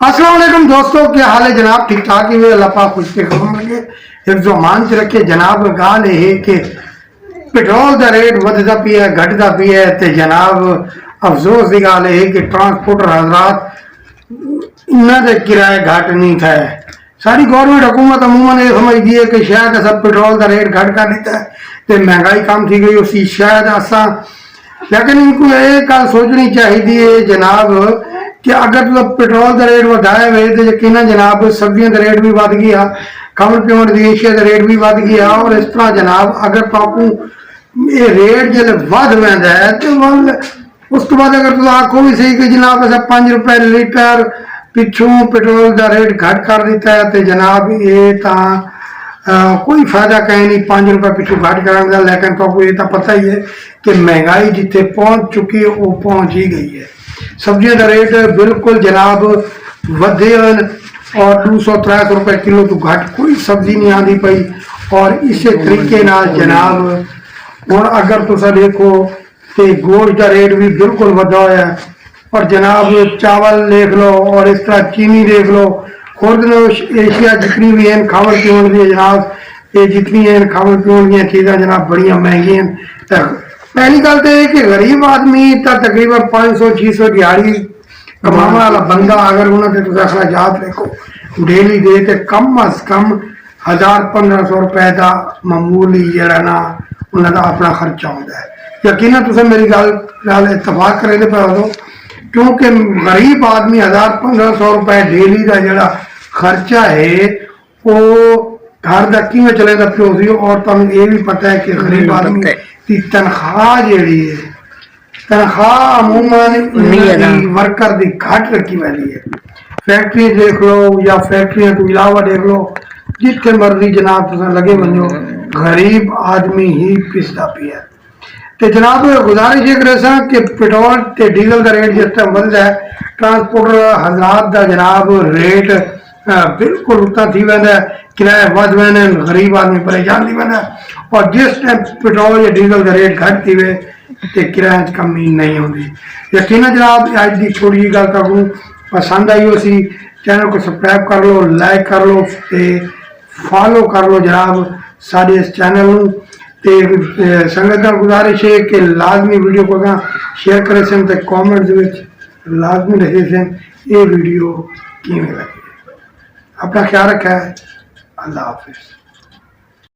अस्सलाम वालेकुम दोस्तों, क्या हाल है जनाब? ठीक ठाक ही हुए, अल्लाह पाक खुश के खबर लगे एक जो मान च रखे जनाब। गाल है कि पेट्रोल का रेट वधदा पिया घटदा पिया ते जनाब अफसोस की गाल है कि ट्रांसपोर्टर हजरात इन्होंने किराए घट नहीं था। सारी गवर्नमेंट हुकूमत अमूमन ये समझती है कि शायद असा पेट्रोल का रेट घट कर दिता है तो महंगाई कम थी गई उसी शायद असा, लेकिन इनको ये गल सोचनी चाहिए जनाब कि अगर तो पेट्रोल का रेट बढ़ाया हुए तो यकीन जनाब सब्जियों का रेट भी बढ़ गया, खाण पीण की एशिया का रेट भी बढ़ गया। और इस तरह जनाब अगर तो ये रेट जो बढ़ पैदा है तो उस तो बाद अगर तुम आखो भी सही कि जनाब ऐसा 5 रुपए लीटर पिछू पेट्रोल का रेट घट कर दिता है तो जनाब ये कोई फायदा कहीं नहीं 5 रुपए पिछू घट करने का। लेकिन तो ये तो पता ही है कि महंगाई जिथे पहुंच चुकी है वो पहुंच ही गई है। सब्जियों का रेट बिल्कुल जनाब वधे और 200-300 रुपए किलो तो घट कोई सब्जी नहीं आती पई। और इस तरीके जनाब और अगर तुम देखो तो गोश्त का रेट भी बिल्कुल वधा है। और जनाब चावल देख लो और इस तरह चीनी देख लो, खुद एशिया जितनी भी हैं खावन पीवन की जनाब ये जितनी हैं खावन पीवन की चीज़ा जनाब बड़िया महंगी हैं। पहली गल तो यह कि गरीब आदमी तो तकरीबन 500-600 दिहाड़ी कमाने वाला बंदा अगर उन्होंने अखराजात देखो डेली दे तो कम अज कम 1000-1500 रुपए का मामूली जरा ना उन्होंने अपना खर्चा होता है। यकीन तुम मेरी गल इतफाक करे पे हो क्योंकि गरीब आदमी 1000-1500 रुपए डेली का जरा खर्चा है वो घर का किमें चलेगा प्यो सी। और तुम ये भी पता है कि गरीब आदमी की तनख्वाह जी है तनख्वाह अमूमन वर्कर की घट रखी वाली है। फैक्ट्री देख लो या फैक्ट्रियों तो इलावा देख लो जिथे मर्जी जनाब तुम लगे वनो गरीब आदमी ही पिसदा पिया। तो जनाब गुजारिश ये करे कि पेट्रोल ते डीजल का रेट जिस टाइम बढ़ता है ट्रांसपोर्टर हजरात का जनाब रेट बिल्कुल उतना थी वह किराया वध वह गरीब आदमी परेशान थी वह। और जिस टाइम पेट्रोल या डीजल का रेट घट थी वे तो किराए कमी नहीं होती। यकीन जनाब अज की थोड़ी जी गल करूँ पसंद आई हो सी चैनल को सबसक्राइब कर लो, लाइक कर लो तो फॉलो कर लो जनाब सारे इस चैनल ते संगत गुजारिश है कि लाजमी वीडियो को शेयर करें सन तो कॉमेंट्स लाजमी रखे सन ये वीडियो किमें लगी। अपना ख्याल रखा है। अल्लाह हाफिज।